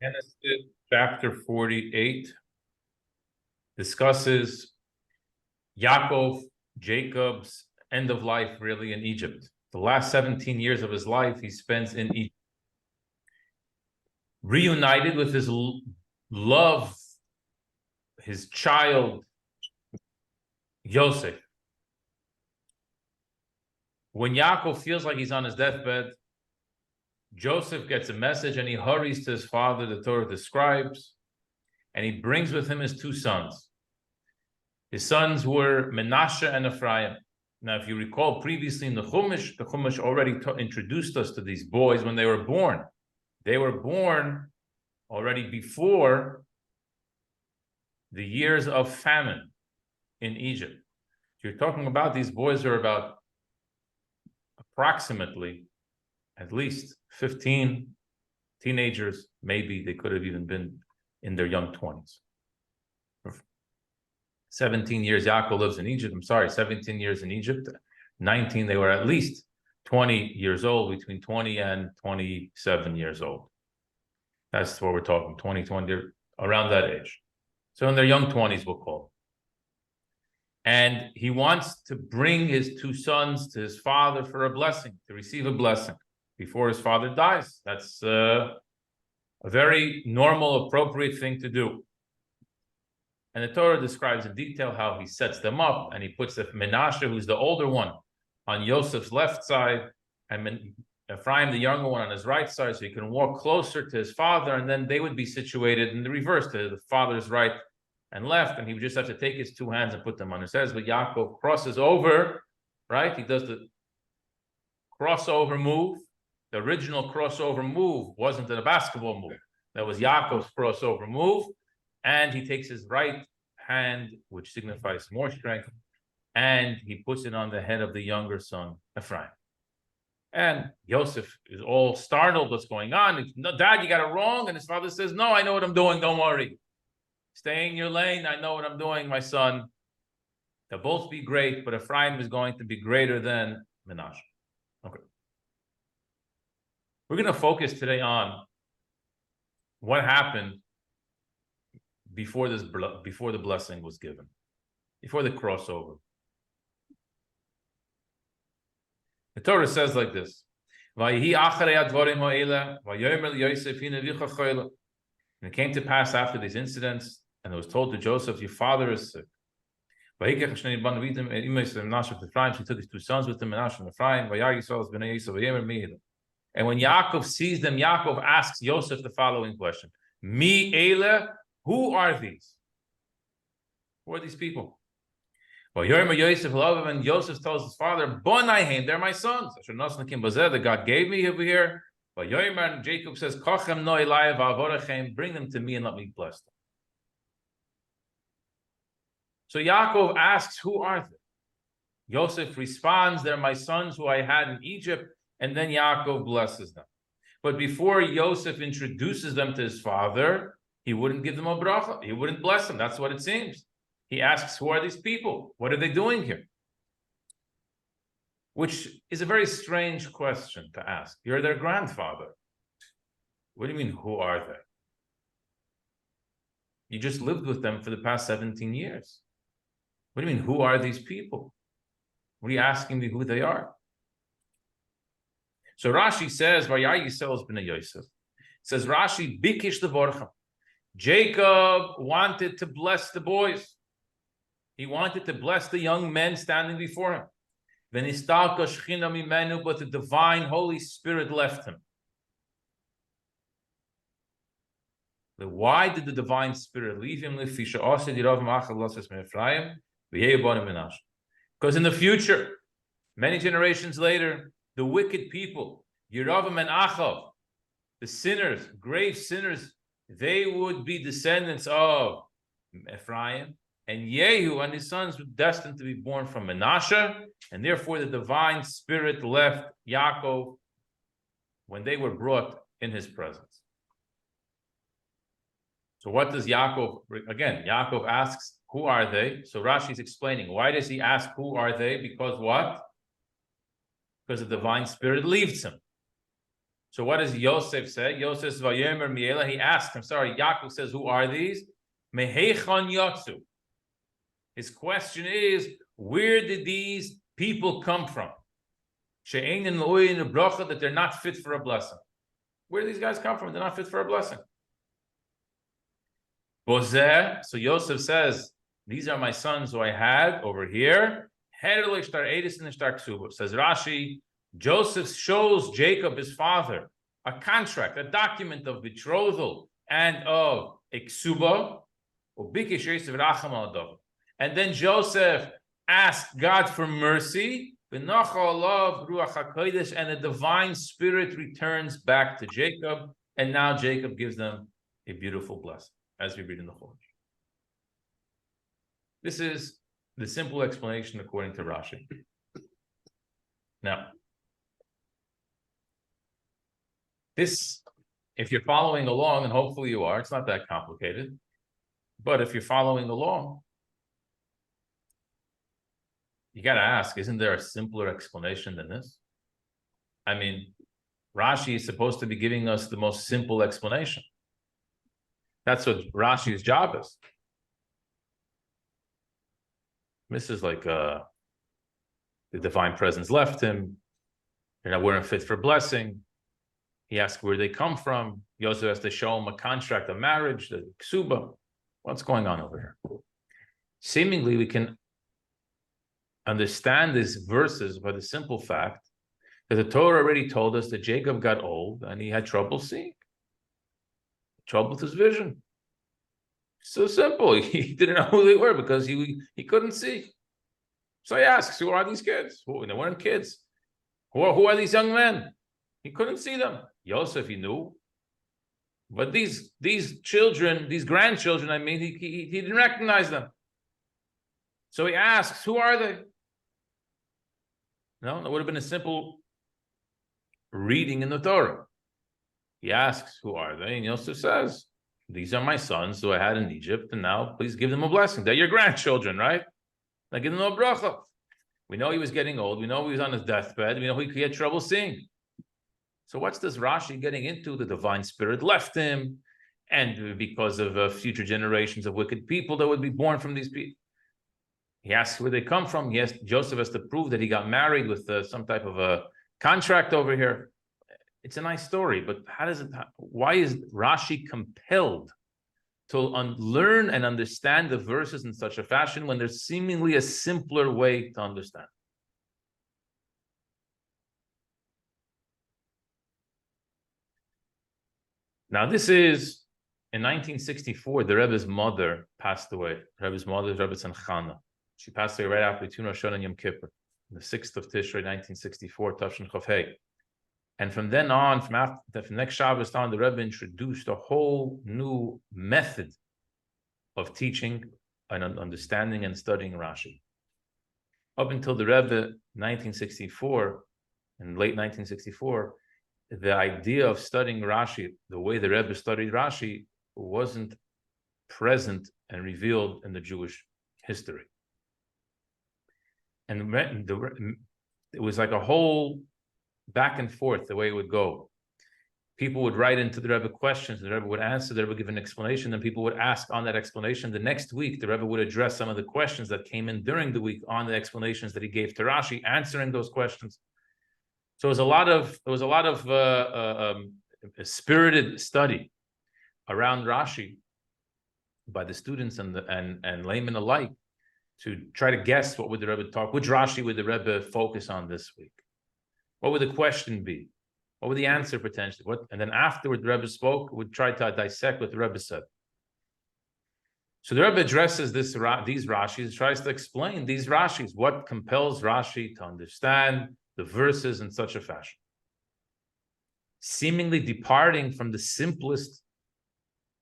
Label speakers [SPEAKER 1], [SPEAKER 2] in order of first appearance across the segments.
[SPEAKER 1] Genesis chapter 48 discusses Yaakov, Jacob's end of life really in Egypt. The last 17 years of his life he spends in Egypt. Reunited with his love, his child, Yosef. When Yaakov feels like he's on his deathbed, Joseph gets a message and he hurries to his father, the Torah describes, and he brings with him his two sons. His sons were Menashe and Ephraim. Now, if you recall previously in the Chumash already introduced us to these boys when they were born. They were born already before the years of famine in Egypt. So you're talking about these boys who are about approximately at least 15 teenagers. Maybe they could have even been in their young 20s. 17 years Yaakov lives in Egypt. 17 years in Egypt. 19, they were at least 20 years old, between 20 and 27 years old. That's what we're talking, 20, around that age. So in their young 20s, we'll call it. And he wants to bring his two sons to his father for a blessing, to receive a blessing before his father dies. That's a very normal, appropriate thing to do. And the Torah describes in detail how he sets them up, and he puts the Menashe, who's the older one, on Yosef's left side, and Ephraim, the younger one, on his right side, so he can walk closer to his father, and then they would be situated in the reverse, to the father's right and left, and he would just have to take his two hands and put them on his head. But Yaakov crosses over, right? He does the crossover move. The original crossover move wasn't a basketball move. That was Yaakov's crossover move. And he takes his right hand, which signifies more strength, and he puts it on the head of the younger son, Ephraim. And Yosef is all startled, what's going on? No, Dad, you got it wrong. And his father says, no, I know what I'm doing, don't worry. Stay in your lane, I know what I'm doing, my son. They'll both be great, but Ephraim is going to be greater than Menashe. Okay. We're going to focus today on what happened before the blessing was given, before the crossover. The Torah says like this: And it came to pass after these incidents, and it was told to Joseph, your father is sick. She took his two sons with him, Menashe and Ephraim. And when Yaakov sees them, Yaakov asks Joseph the following question: Mi Eile, who are these? Who are these people? And Joseph tells his father, Bonaihem, they're my sons. That God gave me over here. And Jacob says, bring them to me and let me bless them. So Yaakov asks, who are they? Joseph responds, they're my sons who I had in Egypt. And then Yaakov blesses them. But before Joseph introduces them to his father, he wouldn't give them a bracha. He wouldn't bless them. That's what it seems. He asks, who are these people? What are they doing here? Which is a very strange question to ask. You're their grandfather. What do you mean, who are they? You just lived with them for the past 17 years. What do you mean, who are these people? What are you asking me who they are? So Rashi says, says Rashi, Bikish the Borcha. Jacob wanted to bless the boys. He wanted to bless the young men standing before him. But the divine Holy Spirit left him. But why did the divine Spirit leave him? Because in the future, many generations later, the wicked people, Yeravam and Achav, the sinners, grave sinners, they would be descendants of Ephraim, and Yehu and his sons were destined to be born from Menashe, and therefore the divine Spirit left Yaakov when they were brought in his presence. So what does Yaakov, again, Yaakov asks, who are they? So Rashi is explaining, why does he ask who are they? Because what? Because the divine Spirit leaves him. So what does Yosef say? Yosef Vayomer Miela. He asks, I'm sorry, Yaakov says, who are these? Mehechon Yotzu. His question is, where did these people come from? She'ein in lo'in in bracha, that they're not fit for a blessing. Where do these guys come from? They're not fit for a blessing. Bozeh, so Yosef says, these are my sons who I had over here. Says Rashi, Joseph shows Jacob, his father, a contract, a document of betrothal and of iksuba. And then Joseph asked God for mercy, and the divine spirit returns back to Jacob, and now Jacob gives them a beautiful blessing, as we read in the Chumash. This is the simple explanation according to Rashi. Now, this, if you're following along, and hopefully you are, it's not that complicated, but if you're following along, you got to ask, isn't there a simpler explanation than this? I mean, Rashi is supposed to be giving us the most simple explanation. That's what Rashi's job is. This is like the divine presence left him. They weren't fit for blessing. He asked where they come from. He also has to show him a contract of marriage, the ksuba. What's going on over here? Seemingly, we can understand these verses by the simple fact that the Torah already told us that Jacob got old and he had trouble seeing, trouble with his vision. So simple. He didn't know who they were because he couldn't see. So he asks, who are these kids? They weren't kids. Who are these young men? He couldn't see them. Yosef, he knew. But these children, these grandchildren, I mean, he didn't recognize them. So he asks, who are they? No, that would have been a simple reading in the Torah. He asks, who are they? And Yosef says, these are my sons who I had in Egypt, and now please give them a blessing. They're your grandchildren, right? Now give them a bracha. We know he was getting old. We know he was on his deathbed. We know he had trouble seeing. So what's this Rashi getting into? The divine spirit left him, and because of future generations of wicked people that would be born from these people. He asks where they come from. Yes, Joseph has to prove that he got married with some type of a contract over here. It's a nice story, but why is Rashi compelled to learn and understand the verses in such a fashion when there's seemingly a simpler way to understand? Now, this is, in 1964, the Rebbe's mother passed away. The Rebbe's mother is Rebbe Tzanchana. She passed away right after Tun Rosh Hashanah and Yom Kippur, the 6th of Tishrei, 1964, Tafshin Chof Hei. And from then on, from next Shabbos on, the Rebbe introduced a whole new method of teaching and understanding and studying Rashi. Up until the Rebbe, 1964, in late 1964, the idea of studying Rashi, the way the Rebbe studied Rashi, wasn't present and revealed in the Jewish history. And it was like a whole back and forth the way it would go. People would write into the Rebbe questions, the Rebbe would answer, the Rebbe would give an explanation, and people would ask on that explanation. The next week, the Rebbe would address some of the questions that came in during the week on the explanations that he gave to Rashi, answering those questions. So it was a lot of spirited study around Rashi by the students and laymen alike to try to guess what would the Rebbe talk, which Rashi would the Rebbe focus on this week. What would the question be? What would the answer potentially? And then afterward, the Rebbe spoke, would try to dissect what the Rebbe said. So the Rebbe addresses these Rashis, tries to explain these Rashis, what compels Rashi to understand the verses in such a fashion, seemingly departing from the simplest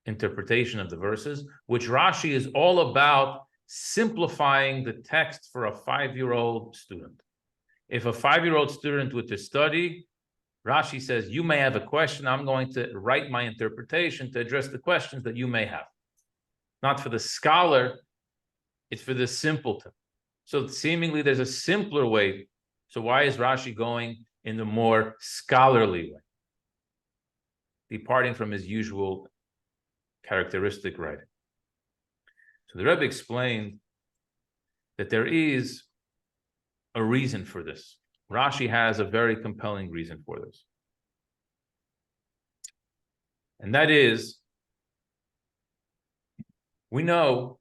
[SPEAKER 1] interpretation of the verses, which Rashi is all about simplifying the text for a 5-year-old student. If a 5-year-old student were to study, Rashi says, you may have a question, I'm going to write my interpretation to address the questions that you may have. Not for the scholar, it's for the simpleton. So seemingly there's a simpler way. So why is Rashi going in the more scholarly way? departing from his usual characteristic writing. So the Rebbe explained that there is a reason for this. Rashi has a very compelling reason for this. And that is, we know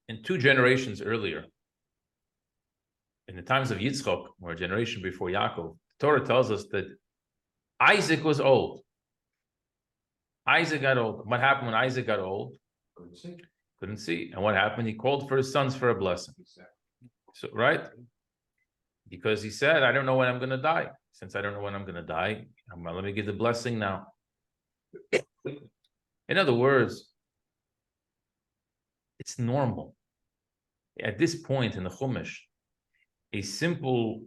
[SPEAKER 1] in 2 generations earlier, in the times of Yitzchok, or a generation before Yaakov, the Torah tells us that Isaac was old. Isaac got old. What happened when Isaac got old? Couldn't see. And what happened? He called for his sons for a blessing. So, right? Because he said, I don't know when I'm going to die. Since I don't know when I'm going to die, let me give the blessing now. In other words, it's normal. At this point in the Chumash, a simple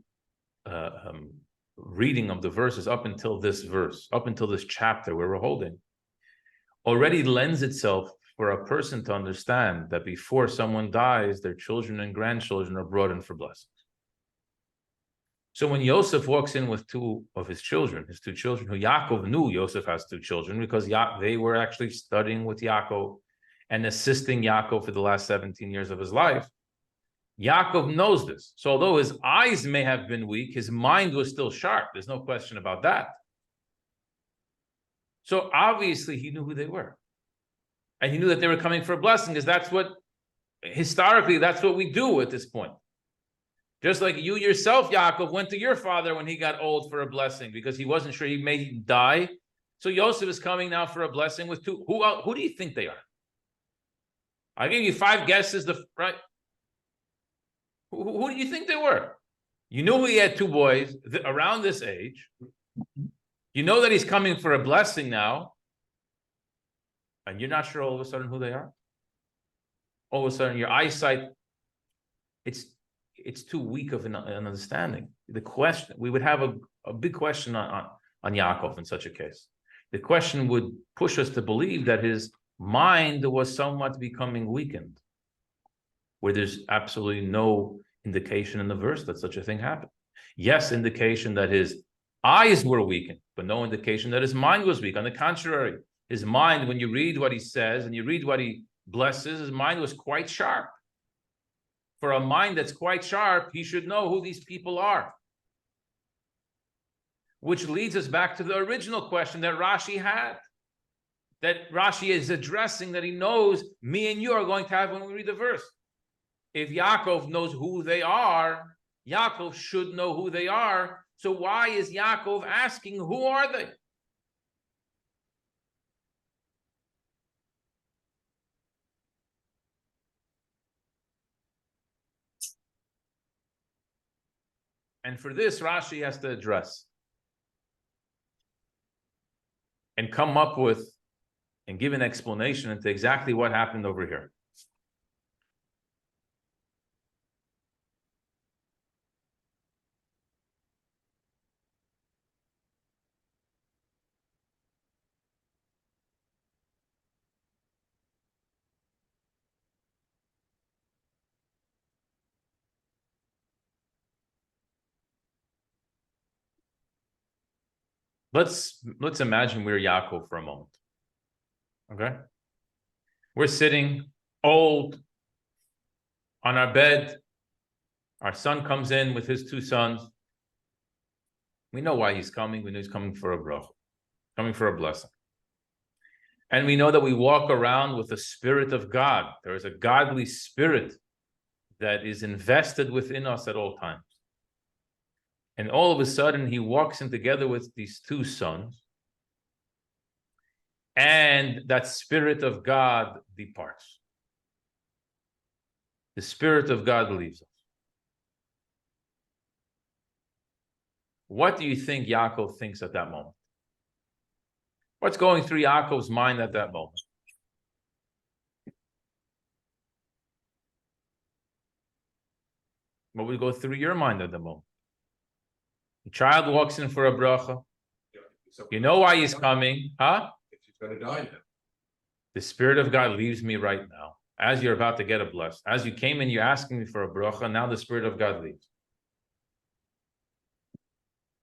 [SPEAKER 1] reading of the verses up until this verse, up until this chapter where we're holding, already lends itself for a person to understand that before someone dies, their children and grandchildren are brought in for blessings. So when Yosef walks in with 2 of his two children, who Yaakov knew Yosef has 2 children because they were actually studying with Yaakov and assisting Yaakov for the last 17 years of his life, Yaakov knows this. So although his eyes may have been weak, his mind was still sharp. There's no question about that. So obviously he knew who they were. And he knew that they were coming for a blessing, because that's what, historically, that's what we do at this point. Just like you yourself, Yaakov, went to your father when he got old for a blessing, because he wasn't sure he may die. So Yosef is coming now for a blessing with 2. Who do you think they are? I gave you 5 guesses, right? Who do you think they were? You knew he had 2 boys around this age. You know that he's coming for a blessing now. And you're not sure all of a sudden who they are? All of a sudden, your eyesight, it's too weak of an understanding. The question, we would have a big question on Yaakov in such a case. The question would push us to believe that his mind was somewhat becoming weakened, where there's absolutely no indication in the verse that such a thing happened. Yes, indication that his eyes were weakened, but no indication that his mind was weak. On the contrary, his mind, when you read what he says and you read what he blesses, his mind was quite sharp. For a mind that's quite sharp, he should know who these people are. Which leads us back to the original question that Rashi had. That Rashi is addressing, that he knows me and you are going to have when we read the verse. If Yaakov knows who they are, Yaakov should know who they are. So why is Yaakov asking, who are they? And for this, Rashi has to address and come up with and give an explanation into exactly what happened over here. Let's imagine we're Yaakov for a moment. Okay? We're sitting old on our bed. Our son comes in with his 2 sons. We know why he's coming. We know he's coming for a bracha, coming for a blessing. And we know that we walk around with the Spirit of God. There is a godly spirit that is invested within us at all times. And all of a sudden, he walks in together with these 2 sons, and that Spirit of God departs. The Spirit of God leaves us. What do you think Yaakov thinks at that moment? What's going through Yaakov's mind at that moment? What would go through your mind at the moment? The child walks in for a bracha. You know why he's coming, huh?
[SPEAKER 2] He's going to die now.
[SPEAKER 1] The Spirit of God leaves me right now. As you're about to get a blessing. As you came in, you're asking me for a bracha. Now the Spirit of God leaves.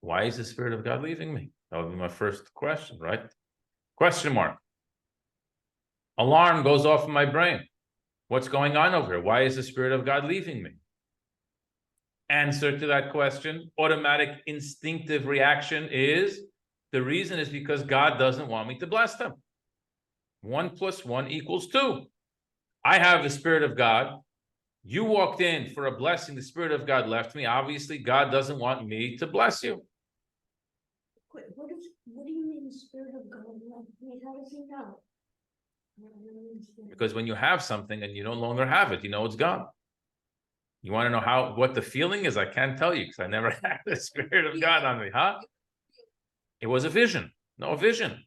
[SPEAKER 1] Why is the Spirit of God leaving me? That would be my first question, right? Question mark. Alarm goes off in my brain. What's going on over here? Why is the Spirit of God leaving me? Answer to that question, automatic instinctive reaction is, the reason is because God doesn't want me to bless them. 1 + 1 = 2. I have the Spirit of God. You walked in for a blessing. The Spirit of God left me. Obviously, God doesn't want me to bless you.
[SPEAKER 2] What do you mean the Spirit of God left me? How does he know? I don't understand.
[SPEAKER 1] Because when you have something and you no longer have it, you know it's gone. You want to know what the feeling is? I can't tell you because I never had the Spirit of God on me, huh? It was a vision. No, a vision.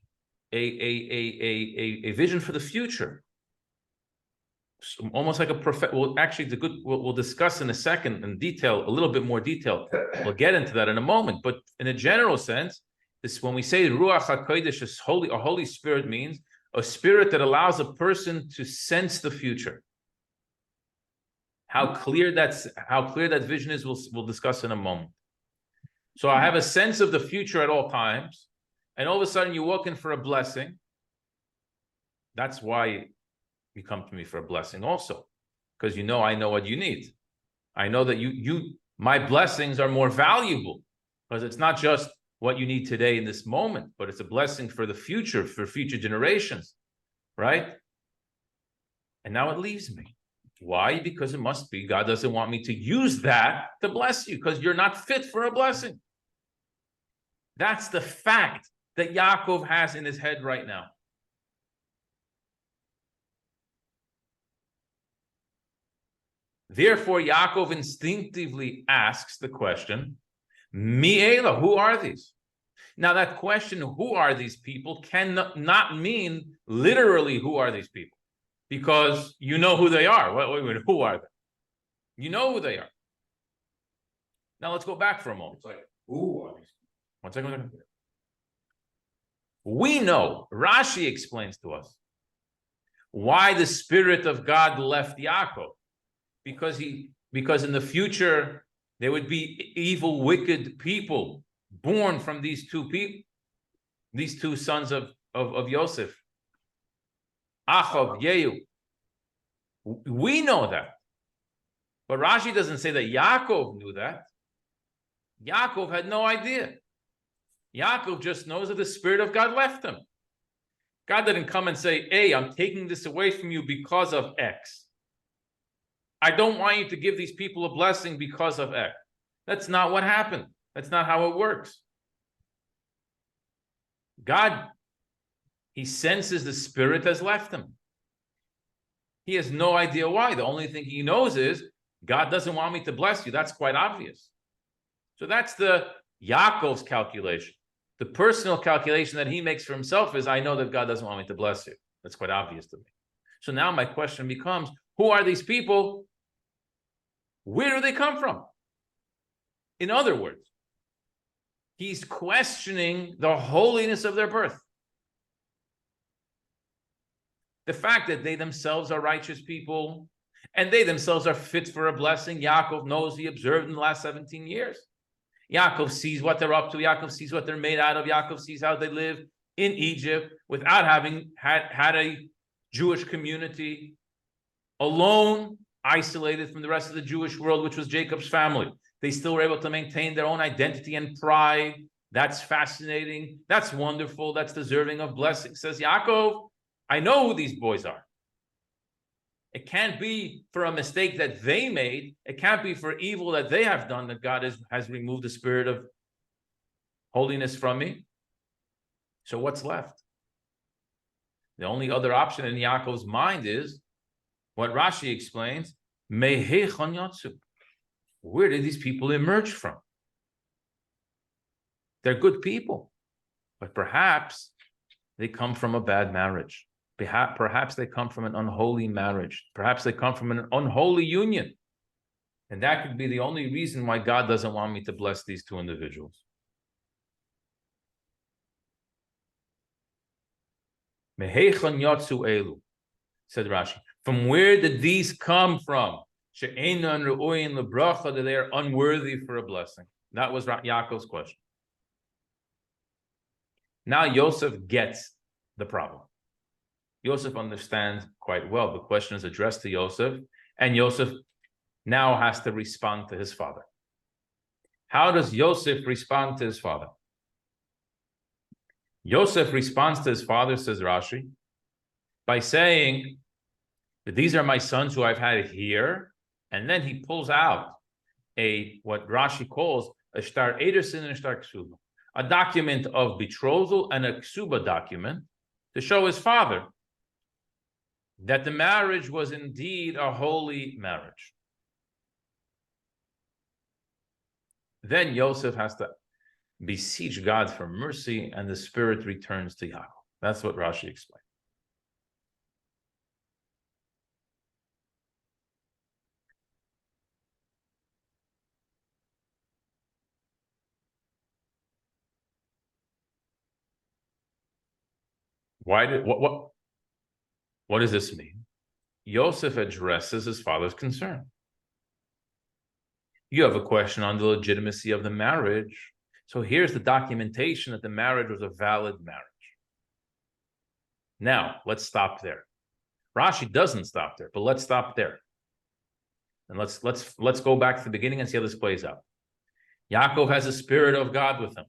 [SPEAKER 1] A vision for the future. So almost like a prophet. Well, actually, we'll discuss in a second in detail, a little bit more detail. We'll get into that in a moment. But in a general sense, this, when we say Ruach HaKodesh is holy, a Holy Spirit means a spirit that allows a person to sense the future. How clear that vision is, we'll discuss in a moment. So I have a sense of the future at all times, and all of a sudden you walk in for a blessing. That's why you come to me for a blessing also, because you know I know what you need. I know that my blessings are more valuable because it's not just what you need today in this moment, but it's a blessing for the future, for future generations, right? And now it leaves me. Why? Because it must be God doesn't want me to use that to bless you because you're not fit for a blessing. That's the fact that Yaakov has in his head right now. Therefore, Yaakov instinctively asks the question, Mi'ela, who are these? Now, that question, who are these people, cannot mean literally who are these people, because you know who they are. Wait, who are they? You know who they are. Now, let's go back for a moment.
[SPEAKER 3] It's like, who are these?
[SPEAKER 1] 1 second. We know, Rashi explains to us, why the Spirit of God left Yaakov. Because in the future there would be evil, wicked people born from these two sons of Yosef, Achav, Yehu. We know that, but Rashi doesn't say that Yaakov knew that. Yaakov had no idea. Yaakov just knows that the Spirit of God left him. God didn't come and say, "Hey, I'm taking this away from you because of X. I don't want you to give these people a blessing because of X." That's not what happened. That's not how it works. God, he senses the Spirit has left him. He has no idea why. The only thing he knows is God doesn't want me to bless you. That's quite obvious. So that's the Yaakov's calculation. The personal calculation that he makes for himself is, I know that God doesn't want me to bless you. That's quite obvious to me. So now my question becomes, who are these people? Where do they come from? In other words, he's questioning the holiness of their birth. The fact that they themselves are righteous people and they themselves are fit for a blessing, Yaakov knows, he observed in the last 17 years. Yaakov sees what they're up to. Yaakov sees what they're made out of. Yaakov sees how they live in Egypt without having had a Jewish community, alone, isolated from the rest of the Jewish world, which was Jacob's family. They still were able to maintain their own identity and pride. That's fascinating. That's wonderful. That's deserving of blessing. Says Yaakov, I know who these boys are. It can't be for a mistake that they made. It can't be for evil that they have done that God has removed the Spirit of holiness from me. So what's left? The only other option in Yaakov's mind is what Rashi explains, Mehechan yatsu. Where did these people emerge from? They're good people, but perhaps they come from a bad marriage. Perhaps they come from an unholy marriage. Perhaps they come from an unholy union. And that could be the only reason why God doesn't want me to bless these two individuals. Mehechan yatsu elu, said Rashi. From where did these come from? She'enan re'oyin lebracha, that they are unworthy for a blessing. That was Yaakov's question. Now Yosef gets the problem. Yosef understands quite well. The question is addressed to Yosef, and Yosef now has to respond to his father. How does Yosef respond to his father? Yosef responds to his father, says Rashi, by saying that these are my sons who I've had here, and then he pulls out what Rashi calls a shtar edersin and a shtar ksuba, a document of betrothal and a ksuba document to show his father that the marriage was indeed a holy marriage. Then Yosef has to beseech God for mercy, and the spirit returns to Yaakov. That's what Rashi explained. What does this mean? Yosef addresses his father's concern. You have a question on the legitimacy of the marriage. So here's the documentation that the marriage was a valid marriage. Now, let's stop there. Rashi doesn't stop there, but let's stop there. And let's go back to the beginning and see how this plays out. Yaakov has the spirit of God with him.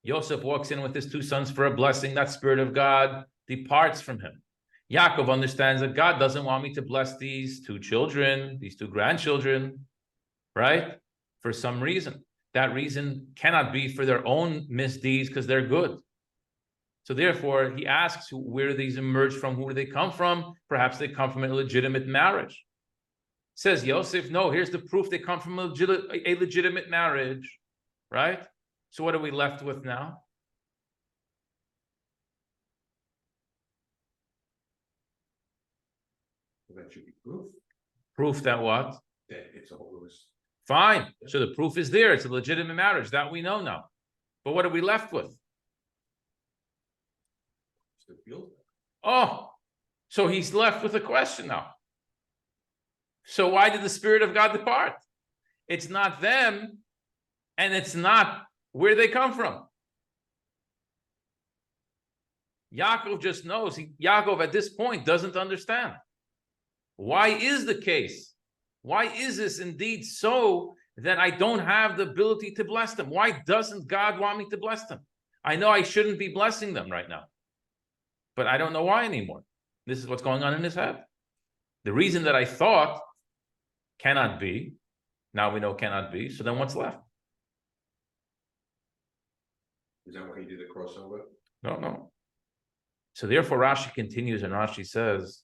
[SPEAKER 1] Yosef walks in with his two sons for a blessing. That spirit of God departs from him. Yaakov understands that God doesn't want me to bless these two children, these two grandchildren, right? For some reason. That reason cannot be for their own misdeeds because they're good. So therefore, he asks where these emerge from, who do they come from? Perhaps they come from a legitimate marriage. Says Yosef, no, here's the proof they come from a legitimate marriage, right? So what are we left with now?
[SPEAKER 3] That should be proof.
[SPEAKER 1] Proof that what?
[SPEAKER 3] That it's a whole list.
[SPEAKER 1] Fine. So the proof is there. It's a legitimate marriage. That we know now. But what are we left with?
[SPEAKER 3] Still feels that.
[SPEAKER 1] Oh, so he's left with a question now. So why did the Spirit of God depart? It's not them, and it's not where they come from. Yaakov just knows. Yaakov at this point doesn't understand. Why is the case? Why is this indeed so that I don't have the ability to bless them? Why doesn't God want me to bless them? I know I shouldn't be blessing them right now, but I don't know why anymore. This is what's going on in his head. The reason that I thought cannot be, now we know cannot be, so then what's left?
[SPEAKER 3] Is that why he did the crossover?
[SPEAKER 1] No. So therefore Rashi continues, and Rashi says,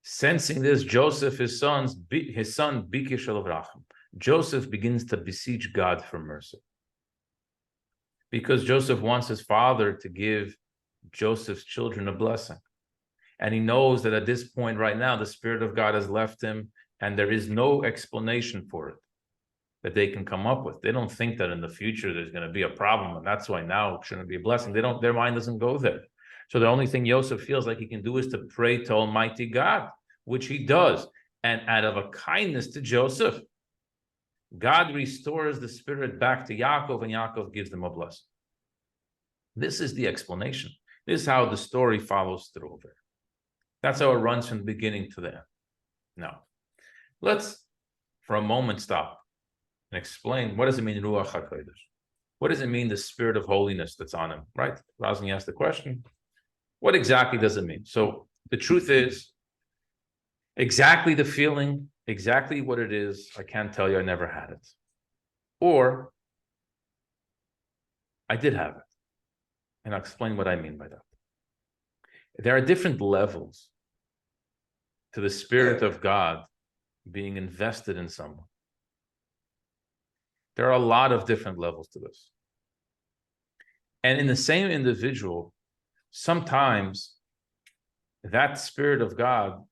[SPEAKER 1] sensing this, Joseph, his son Bikish of Racham, Joseph begins to beseech God for mercy. Because Joseph wants his father to give Joseph's children a blessing. And he knows that at this point right now, the Spirit of God has left him, and there is no explanation for it that they can come up with. They don't think that in the future there's going to be a problem, and that's why now it shouldn't be a blessing. Their mind doesn't go there. So the only thing Yosef feels like he can do is to pray to Almighty God, which he does. And out of a kindness to Joseph, God restores the spirit back to Yaakov, and Yaakov gives them a blessing. This is the explanation. This is how the story follows through over. That's how it runs from the beginning to the end. Now, let's for a moment stop and explain, what does it mean Ruach HaKodesh? What does it mean the spirit of holiness that's on him, right? Rosny asked the question. What exactly does it mean? So the truth is, exactly the feeling, exactly what it is, I can't tell you, I never had it. Or I did have it. And I'll explain what I mean by that. There are different levels to the Spirit of God being invested in someone. There are a lot of different levels to this. And in the same individual, sometimes that Spirit of God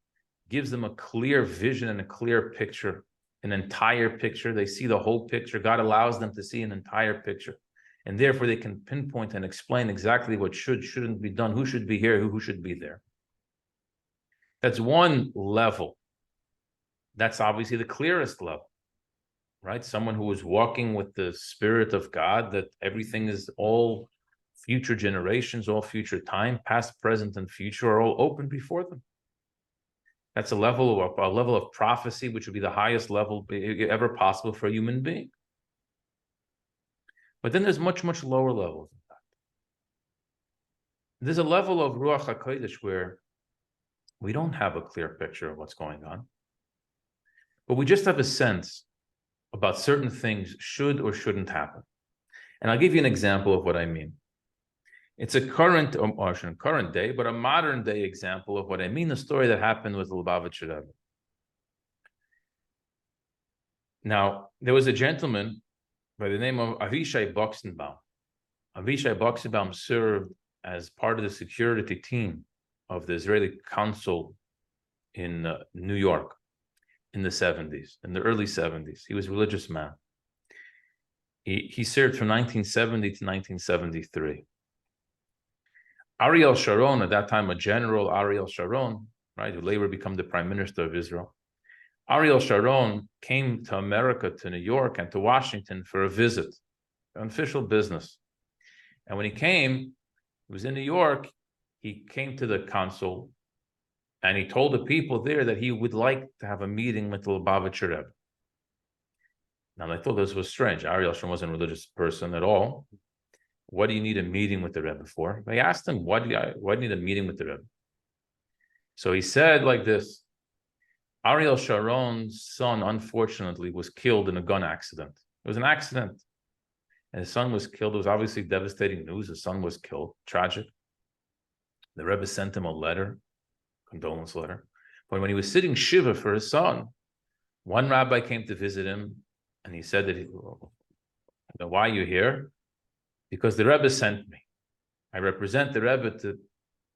[SPEAKER 1] gives them a clear vision and a clear picture, an entire picture. They see the whole picture. God allows them to see an entire picture. And therefore they can pinpoint and explain exactly what shouldn't be done, who should be here, who should be there. That's one level. That's obviously the clearest level. right? Someone who is walking with the Spirit of God, that everything is all future generations, all future time, past, present, and future are all open before them. That's a level of prophecy, which would be the highest level ever possible for a human being. But then there's much, much lower levels than that. There's a level of Ruach HaKodesh where we don't have a clear picture of what's going on, but we just have a sense about certain things should or shouldn't happen. And I'll give you an example of what I mean. It's a current day, but a modern day example of what I mean, the story that happened with the Lubavitcher Rebbe. Now, there was a gentleman by the name of Avishai Boxenbaum. Avishai Boxenbaum served as part of the security team of the Israeli consul in New York in the 70s, in the early 70s. He was a religious man. He served from 1970 to 1973. Ariel Sharon, at that time a general, Ariel Sharon, right, who later became the prime minister of Israel. Ariel Sharon came to America, to New York and to Washington for a visit, an official business. And when he came, he was in New York, he came to the consul and he told the people there that he would like to have a meeting with the Lubavitcher Rebbe. Now, I thought this was strange. Ariel Sharon wasn't a religious person at all. What do you need a meeting with the Rebbe for? They asked him, why do you need a meeting with the Rebbe? So he said like this, Ariel Sharon's son, unfortunately, was killed in a gun accident. It was an accident. And his son was killed. It was obviously devastating news. His son was killed. Tragic. The Rebbe sent him a letter, condolence letter. But when he was sitting Shiva for his son, one rabbi came to visit him and he said that, why are you here? Because the Rebbe sent me. I represent the Rebbe to,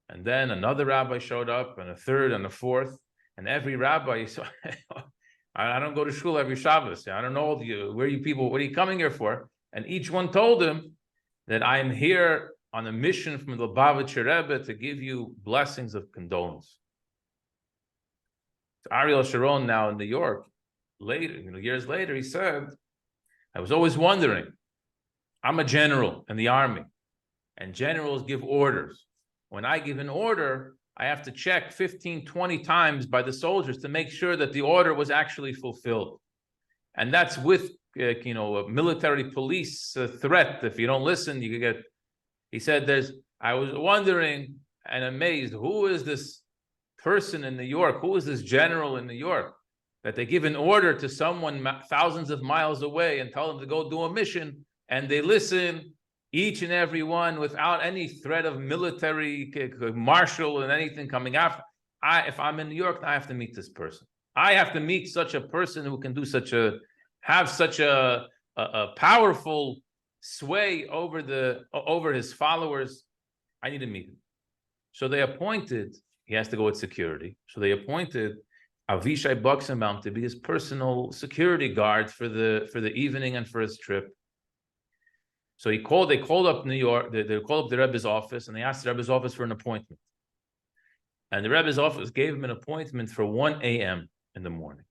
[SPEAKER 1] and then another rabbi showed up, and a third, and a fourth, and every rabbi, so I don't go to shul every Shabbos. I don't know all you, where you people, what are you coming here for? And each one told him that I am here on a mission from the Lubavitcher Rebbe to give you blessings of condolence. So Ariel Sharon, now in New York, later, years later, he said, I was always wondering, I'm a general in the army, and generals give orders. When I give an order, I have to check 15, 20 times by the soldiers to make sure that the order was actually fulfilled. And that's with, a military police threat. If you don't listen, you could get, he said, I was wondering and amazed, who is this person in New York? Who is this general in New York that they give an order to someone thousands of miles away and tell them to go do a mission, and they listen, each and every one, without any threat of military, martial and anything coming after. If I'm in New York, I have to meet this person. I have to meet such a person who can do have such a powerful sway over his followers. I need to meet him. So they appointed, he has to go with security. So they appointed Avishai Boxenbaum to be his personal security guard for the evening and for his trip. So they called up New York, they called up the Rebbe's office, and they asked the Rebbe's office for an appointment. And the Rebbe's office gave him an appointment for 1 a.m. in the morning.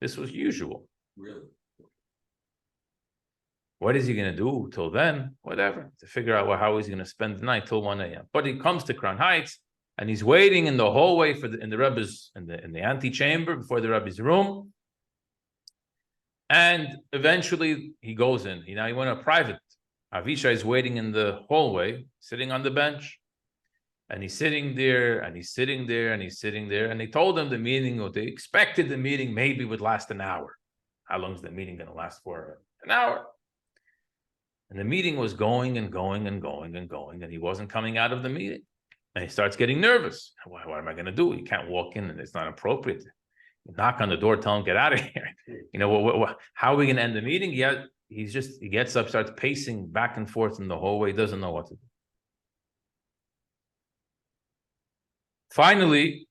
[SPEAKER 1] This was usual.
[SPEAKER 3] Really?
[SPEAKER 1] What is he going to do till then? Whatever, to figure out how he's going to spend the night till 1 a.m. But he comes to Crown Heights, and he's waiting in the hallway in the antechamber before the Rebbe's room. And eventually he goes in. He went a private. Avishai is waiting in the hallway, sitting on the bench. And he's sitting there, and he's sitting there, and he's sitting there. And they told him the meeting, or they expected the meeting maybe would last an hour. How long is the meeting going to last for? An hour. And the meeting was going and going and going and going, and he wasn't coming out of the meeting. And he starts getting nervous. What am I going to do? You can't walk in, and it's not appropriate. You knock on the door, tell him, get out of here. How are we going to end the meeting? He gets up, starts pacing back and forth in the hallway, doesn't know what to do. Finally,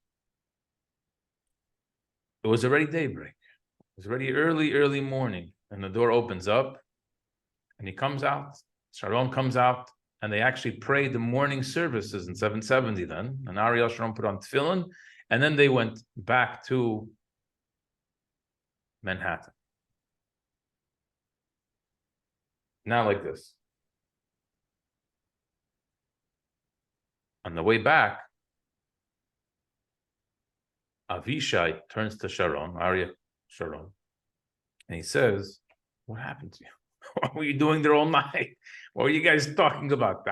[SPEAKER 1] it was already daybreak. It was already early morning, and the door opens up, and he comes out. Sharon comes out, and they actually prayed the morning services in 770 then, and Ariel Sharon put on tefillin, and then they went back to Manhattan. Now like this. On the way back, Avishai turns to Sharon, Arya Sharon, and he says, "What happened to you? What were you doing there all night? What were you guys talking about?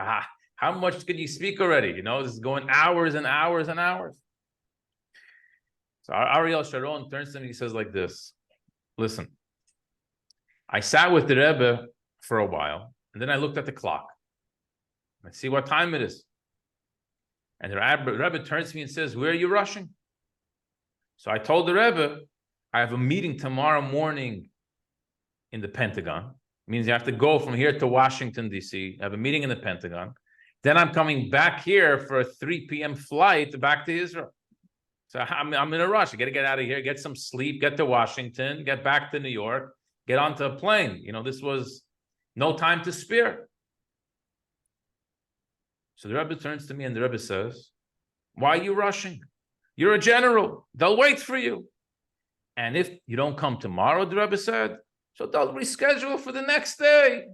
[SPEAKER 1] How much can you speak already? You know, this is going hours and hours and hours." So Ariel Sharon turns to me, he says like this, "Listen, I sat with the Rebbe for a while, and then I looked at the clock. I see what time it is. And the Rebbe turns to me and says, 'Where are you rushing?' So I told the Rebbe, 'I have a meeting tomorrow morning in the Pentagon.' Means you have to go from here to Washington, D.C. I have a meeting in the Pentagon. Then I'm coming back here for a 3 p.m. flight back to Israel. So I'm in a rush. I got to get out of here, get some sleep, get to Washington, get back to New York, get onto a plane. You know, this was no time to spare." So the Rebbe turns to me and the Rebbe says, "Why are you rushing? You're a general. They'll wait for you. And if you don't come tomorrow," the Rebbe said, "so they'll reschedule for the next day.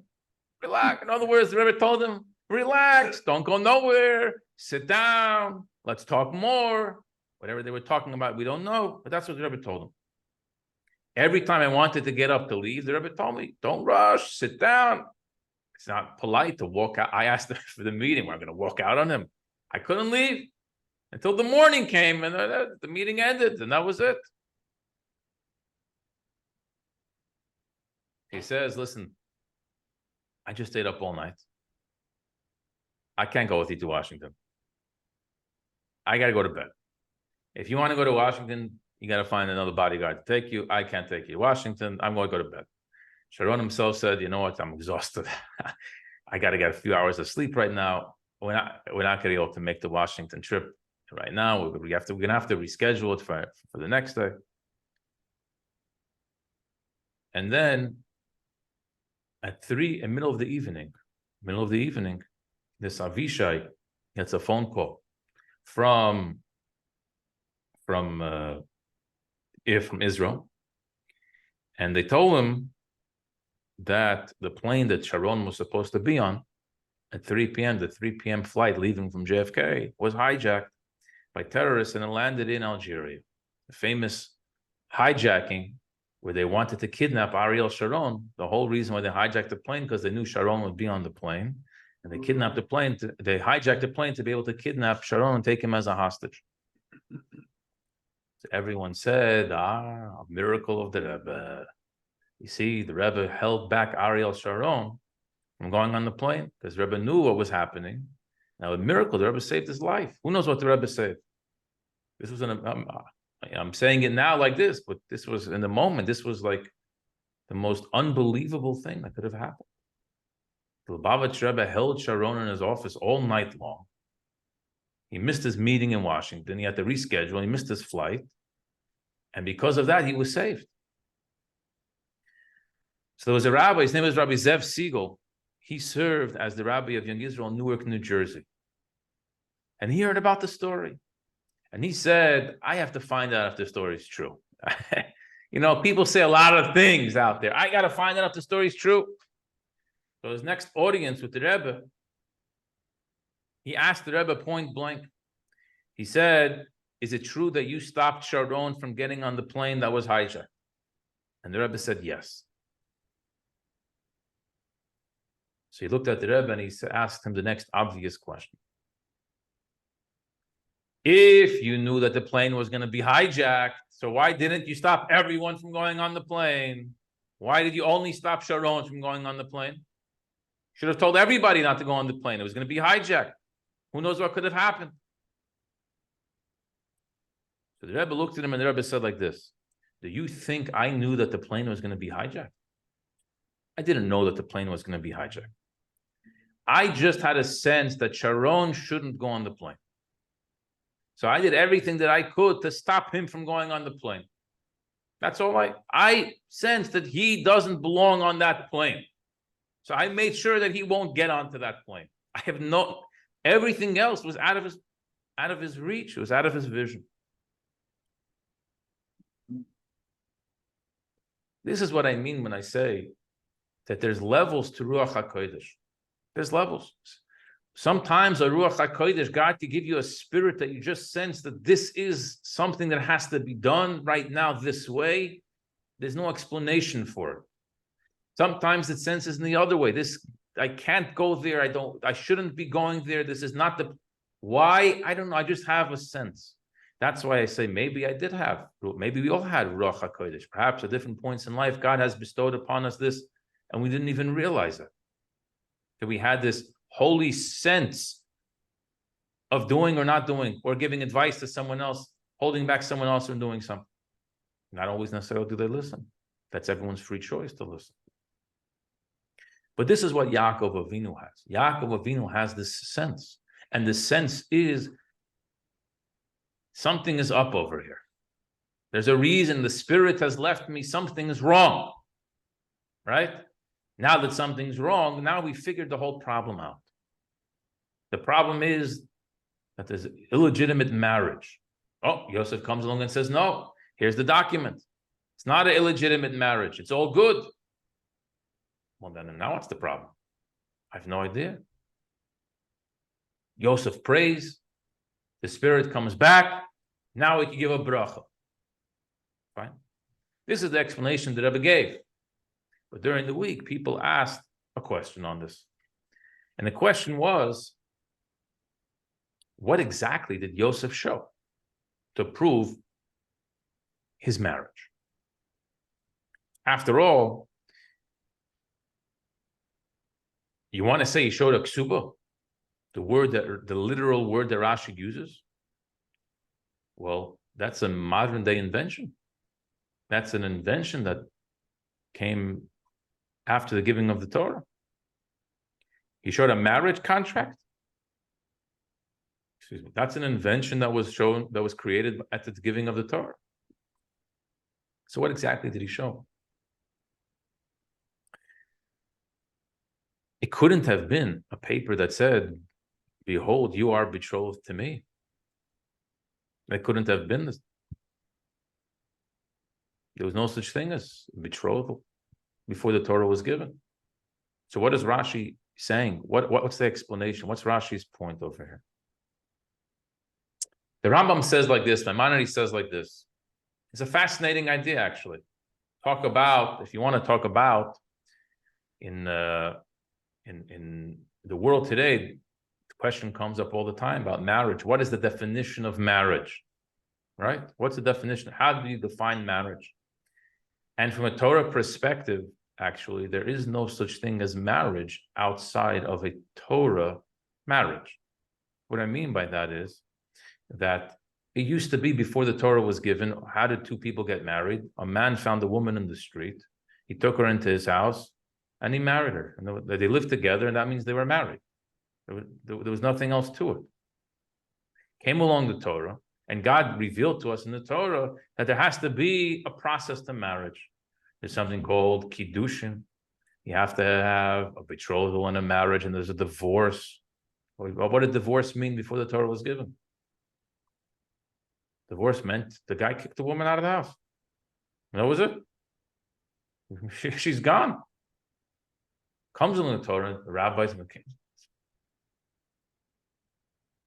[SPEAKER 1] Relax." In other words, the Rebbe told him, "Relax, don't go nowhere, sit down, let's talk more." Whatever they were talking about, we don't know, but that's what the Rebbe told him. Every time I wanted to get up to leave, the Rebbe told me, "Don't rush, sit down." It's not polite to walk out. I asked for the meeting. We're going to walk out on him. I couldn't leave until the morning came and the meeting ended, and that was it. He says, "Listen, I just stayed up all night. I can't go with you to Washington. I got to go to bed. If you want to go to Washington, you got to find another bodyguard to take you. I can't take you to Washington. I'm going to go to bed." Sharon himself said, "You know what? I'm exhausted. I got to get a few hours of sleep right now. We're not going to be able to make the Washington trip right now. We're going to have to reschedule it for the next day." And then at 3 in middle of the evening, this Avishai gets a phone call from Israel, and they told him that the plane that Sharon was supposed to be on at 3 p.m., the 3 p.m. flight leaving from JFK, was hijacked by terrorists and it landed in Algeria. The famous hijacking where they wanted to kidnap Ariel Sharon. The whole reason why they hijacked the plane, because they knew Sharon would be on the plane, and they kidnapped the plane. They hijacked the plane to be able to kidnap Sharon and take him as a hostage. So everyone said, a miracle of the Rebbe. You see, the Rebbe held back Ariel Sharon from going on the plane because Rebbe knew what was happening. Now, a miracle, the Rebbe saved his life. Who knows what the Rebbe saved? This was I'm saying it now like this, but this was in the moment. This was like the most unbelievable thing that could have happened. The Lubavitch Rebbe held Sharon in his office all night long. He missed his meeting in Washington. He had to reschedule. He missed his flight. And because of that, he was saved. So there was a rabbi, his name was Rabbi Zev Siegel. He served as the rabbi of Young Israel in Newark, New Jersey. And he heard about the story. And he said, "I have to find out if the story is true." You know, people say a lot of things out there. I got to find out if the story is true. So his next audience with the Rebbe, he asked the Rebbe point blank. He said, "Is it true that you stopped Sharon from getting on the plane that was hijacked?" And the Rebbe said, "Yes." So he looked at the Rebbe and he asked him the next obvious question. If you knew that the plane was going to be hijacked, so why didn't you stop everyone from going on the plane? Why did you only stop Sharon from going on the plane? Should have told everybody not to go on the plane. It was going to be hijacked. Who knows what could have happened? So the Rebbe looked at him and the Rebbe said like this: "Do you think I knew that the plane was going to be hijacked? I didn't know that the plane was going to be hijacked. I just had a sense that Sharon shouldn't go on the plane. So I did everything that I could to stop him from going on the plane. That's all I sensed that he doesn't belong on that plane. So I made sure that he won't get onto that plane. I have everything else was out of his reach. It was out of his vision." This is what I mean when I say that there's levels to Ruach HaKodesh. There's levels. Sometimes a Ruach HaKodesh, God to give you a spirit that you just sense that this is something that has to be done right now this way. There's no explanation for it. Sometimes it senses in the other way. I can't go there. I shouldn't be going there. This is not the, why? I don't know. I just have a sense. That's why I say maybe I did have, maybe we all had Ruach HaKodesh. Perhaps at different points in life, God has bestowed upon us this, and we didn't even realize it. That we had this holy sense of doing or not doing, or giving advice to someone else, holding back someone else from doing something. Not always necessarily do they listen. That's everyone's free choice to listen. But this is what Yaakov Avinu has. Yaakov Avinu has this sense. And the sense is something is up over here. There's a reason the spirit has left me. Something is wrong. Right? Now that something's wrong, now we figured the whole problem out. The problem is that there's illegitimate marriage. Oh, Yosef comes along and says, no, here's the document. It's not an illegitimate marriage. It's all good. Well, then now what's the problem? I have no idea. Yosef prays. The spirit comes back. Now we can give a bracha. Fine. This is the explanation that Rebbe gave. But during the week, people asked a question on this. And the question was, what exactly did Yosef show to prove his marriage? After all, you want to say he showed a ksuba, the literal word that Rashi uses? Well, that's a modern day invention. That's an invention that came after the giving of the Torah. He showed a marriage contract. Excuse me. That's an invention that was created at the giving of the Torah. So what exactly did he show? It couldn't have been a paper that said, behold, you are betrothed to me. It couldn't have been this. There was no such thing as betrothal before the Torah was given. So what is Rashi saying? What's the explanation? What's Rashi's point over here? The Rambam says like this, Maimonides says like this. It's a fascinating idea, actually. If you want to talk about in the world today, the question comes up all the time about marriage. What is the definition of marriage? Right? What's the definition? How do you define marriage? And from a Torah perspective, actually, there is no such thing as marriage outside of a Torah marriage. What I mean by that is that it used to be before the Torah was given, how did two people get married? A man found a woman in the street, he took her into his house, and he married her. And they lived together, and that means they were married. There was nothing else to it. Came along the Torah, and God revealed to us in the Torah that there has to be a process to marriage. There's something called kiddushin. You have to have a betrothal and a marriage, and there's a divorce. What did divorce mean before the Torah was given? Divorce meant the guy kicked the woman out of the house. And that was it. She's gone. Comes along the Torah, the rabbis and the kings.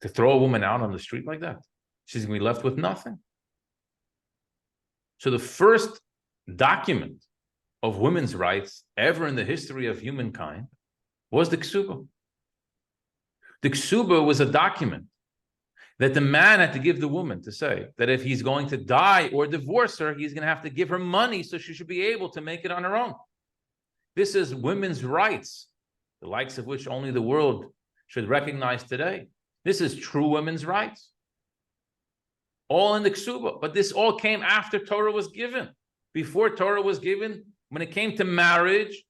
[SPEAKER 1] To throw a woman out on the street like that, she's going to be left with nothing. So the first document of women's rights ever in the history of humankind was the Ksuba. The Ksuba was a document that the man had to give the woman to say that if he's going to die or divorce her, he's going to have to give her money so she should be able to make it on her own. This is women's rights, the likes of which only the world should recognize today. This is true women's rights. All in the Ksuba. But this all came after Torah was given. Before Torah was given, when it came to marriage,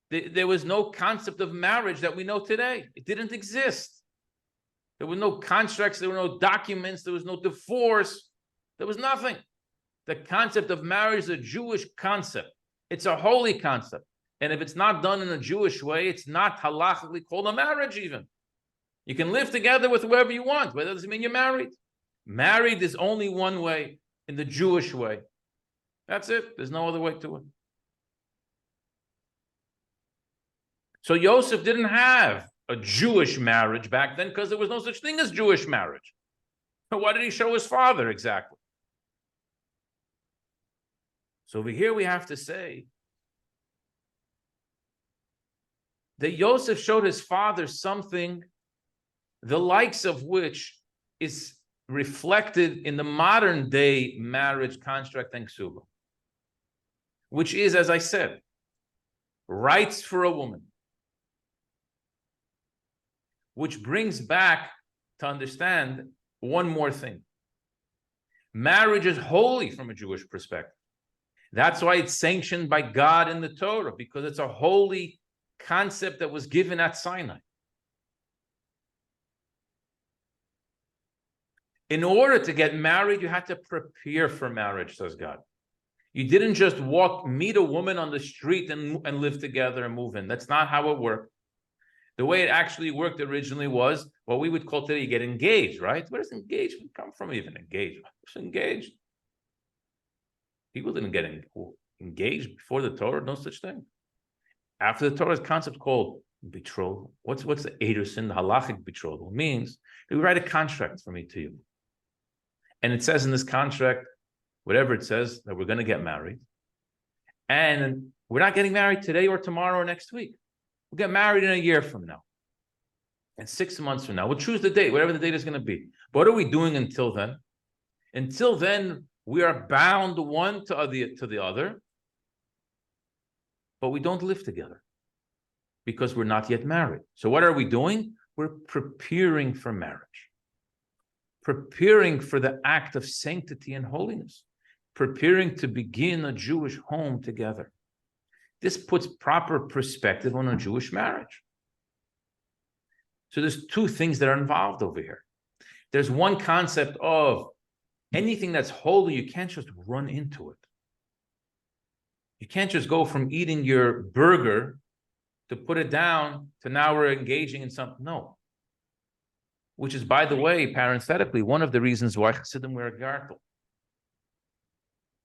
[SPEAKER 1] there was no concept of marriage that we know today. It didn't exist. There were no contracts, there were no documents, there was no divorce, there was nothing. The concept of marriage is a Jewish concept. It's a holy concept. And if it's not done in a Jewish way, it's not halachically called a marriage even. You can live together with whoever you want, but that doesn't mean you're married. Married is only one way, in the Jewish way. That's it. There's no other way to it. So Yosef didn't have a Jewish marriage back then because there was no such thing as Jewish marriage. So why did he show his father exactly? So over here we have to say that Yosef showed his father something the likes of which is reflected in the modern day marriage construct and ksuba, which is, as I said, rights for a woman, which brings back to understand one more thing. Marriage is holy from a Jewish perspective. That's why it's sanctioned by God in the Torah, because it's a holy concept that was given at Sinai. In order to get married, you had to prepare for marriage, says God. You didn't just meet a woman on the street and live together and move in. That's not how it worked. The way it actually worked originally was what we would call today, you get engaged, right? Where does engagement come from even? Engagement. Who's engaged? People didn't get engaged before the Torah, no such thing. After the Torah's concept called betrothal. What's the Ederson, the halachic betrothal? It means we write a contract from me to you. And it says in this contract, whatever it says, that we're going to get married. And we're not getting married today or tomorrow or next week. We'll get married in a year from now. And 6 months from now. We'll choose the date, whatever the date is going to be. But what are we doing until then? Until then, we are bound one to the other. But we don't live together because we're not yet married. So what are we doing? We're preparing for marriage. Preparing for the act of sanctity and holiness. Preparing to begin a Jewish home together. This puts proper perspective on a Jewish marriage. So there's two things that are involved over here. There's one concept of anything that's holy, you can't just run into it. You can't just go from eating your burger to put it down to now we're engaging in something. No. Which is, by the way, parenthetically, one of the reasons why Chassidim wear a gartel.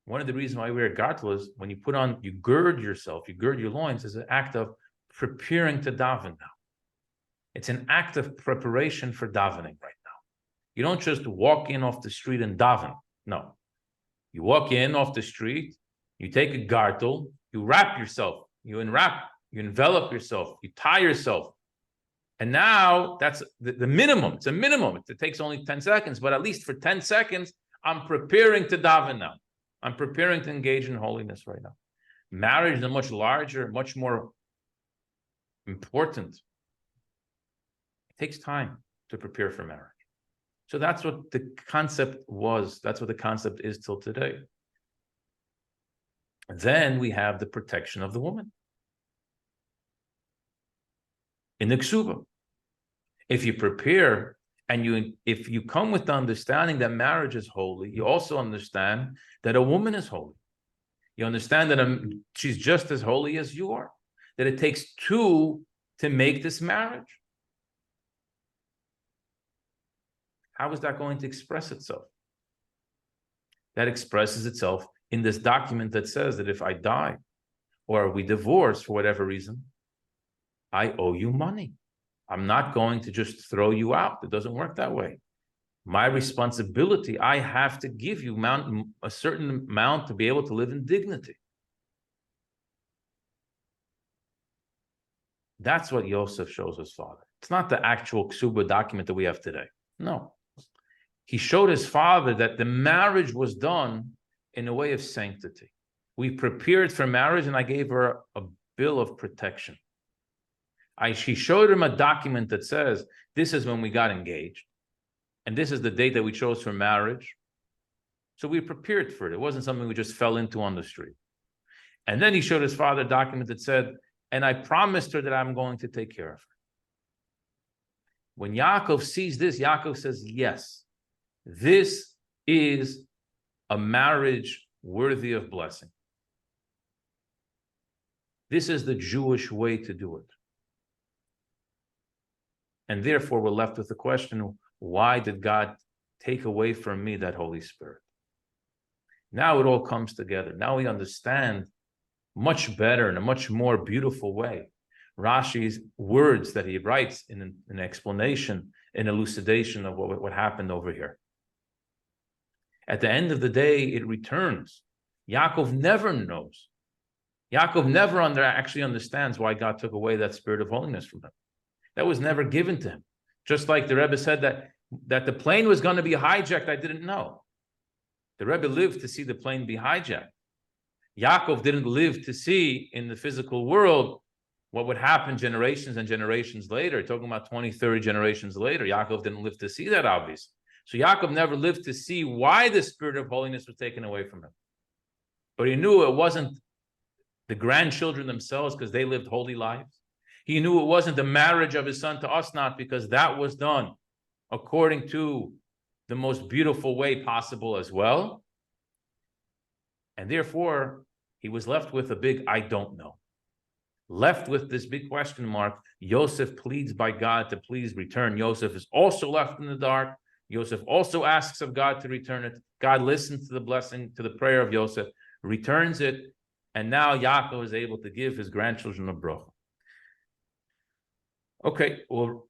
[SPEAKER 1] One of the reasons why we wear a gartel is when you gird yourself, you gird your loins, is an act of preparing to daven now. It's an act of preparation for davening right now. You don't just walk in off the street and daven. No. You walk in off the street, you take a gartel, you wrap yourself, you envelop yourself, you tie yourself. And now that's the minimum. It's a minimum. It takes only 10 seconds, but at least for 10 seconds, I'm preparing to daven now. I'm preparing to engage in holiness right now. Marriage is a much larger, much more important. It takes time to prepare for marriage. So that's what the concept was. That's what the concept is till today. Then we have the protection of the woman. In the ksuba, if you prepare and if you come with the understanding that marriage is holy, you also understand that a woman is holy. You understand that she's just as holy as you are, that it takes two to make this marriage. How is that going to express itself? That expresses itself in this document that says that if I die or we divorce for whatever reason, I owe you money. I'm not going to just throw you out. It doesn't work that way. My responsibility, I have to give you a certain amount to be able to live in dignity. That's what Yosef shows his father. It's not the actual ksuba document that we have today. No. He showed his father that the marriage was done in a way of sanctity. We prepared for marriage and I gave her a bill of protection. She showed him a document that says, this is when we got engaged. And this is the date that we chose for marriage. So we prepared for it. It wasn't something we just fell into on the street. And then he showed his father a document that said, and I promised her that I'm going to take care of her. When Yaakov sees this, Yaakov says, yes, this is a marriage worthy of blessing. This is the Jewish way to do it. And therefore, we're left with the question, why did God take away from me that Holy Spirit? Now it all comes together. Now we understand much better in a much more beautiful way Rashi's words that he writes in an explanation, an elucidation of what happened over here. At the end of the day, it returns. Yaakov never knows. Yaakov never actually understands why God took away that spirit of holiness from him. That was never given to him. Just like the Rebbe said that the plane was going to be hijacked, I didn't know. The Rebbe lived to see the plane be hijacked. Yaakov didn't live to see in the physical world what would happen generations and generations later. Talking about 20, 30 generations later. Yaakov didn't live to see that, obviously. So Yaakov never lived to see why the spirit of holiness was taken away from him. But he knew it wasn't the grandchildren themselves because they lived holy lives. He knew it wasn't the marriage of his son to Asnat because that was done according to the most beautiful way possible as well. And therefore, he was left with a big I don't know. Left with this big question mark. Yosef pleads by God to please return. Yosef is also left in the dark. Yosef also asks of God to return it. God listens to the blessing, to the prayer of Yosef, returns it, and now Yaakov is able to give his grandchildren a bracha. Okay, well,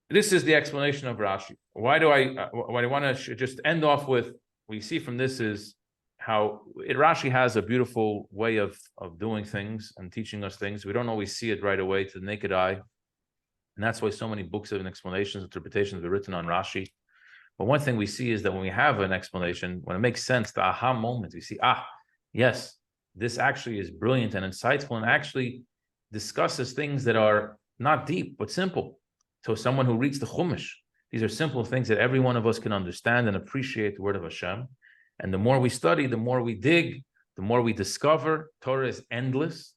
[SPEAKER 1] this is the explanation of Rashi. What I want to just end off with, what you see from this is how Rashi has a beautiful way of doing things and teaching us things. We don't always see it right away to the naked eye. And that's why so many books and explanations, interpretations are written on Rashi. But one thing we see is that when we have an explanation, when it makes sense, the aha moment, we see, yes, this actually is brilliant and insightful and actually discusses things that are not deep, but simple. So someone who reads the Chumash, these are simple things that every one of us can understand and appreciate the word of Hashem. And the more we study, the more we dig, the more we discover. Torah is endless.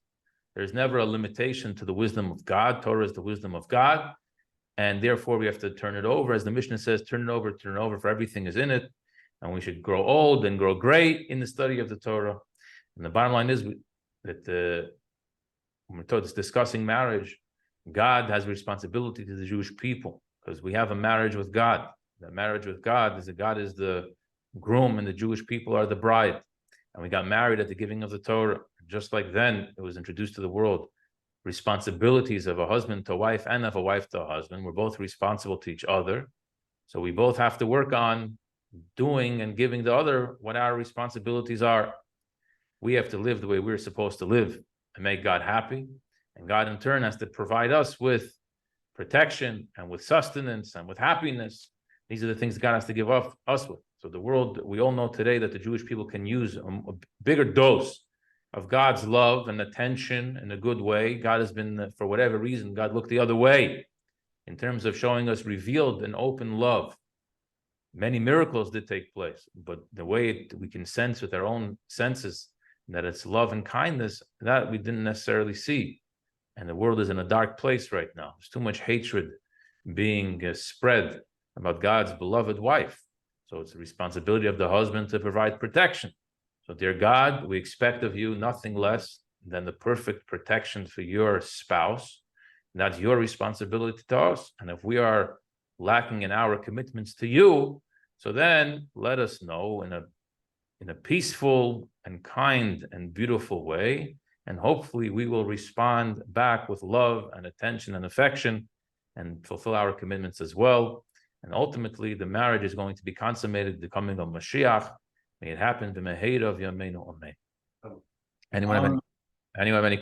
[SPEAKER 1] There's never a limitation to the wisdom of God. Torah is the wisdom of God. And therefore, we have to turn it over. As the Mishnah says, turn it over, for everything is in it. And we should grow old and grow great in the study of the Torah. And the bottom line is that when we're discussing marriage, God has responsibility to the Jewish people because we have a marriage with God. The marriage with God is that God is the groom and the Jewish people are the bride. And we got married at the giving of the Torah. Just like then it was introduced to the world. Responsibilities of a husband to a wife and of a wife to a husband. We're both responsible to each other. So we both have to work on doing and giving the other what our responsibilities are. We have to live the way we're supposed to live and make God happy. And God in turn has to provide us with protection and with sustenance and with happiness. These are the things God has to give us with. So the world, we all know today that the Jewish people can use a bigger dose of God's love and attention in a good way. God has been, for whatever reason, God looked the other way in terms of showing us revealed and open love. Many miracles did take place, but the way we can sense with our own senses that it's love and kindness, that we didn't necessarily see. And the world is in a dark place right now. There's too much hatred being spread about God's beloved wife. So it's the responsibility of the husband to provide protection. So dear God, we expect of you nothing less than the perfect protection for your spouse. That's your responsibility to us. And if we are lacking in our commitments to you, so then let us know in a peaceful and kind and beautiful way. And hopefully we will respond back with love and attention and affection and fulfill our commitments as well. And ultimately, the marriage is going to be consummated, the coming of Mashiach. May it happen. Anyone have any questions?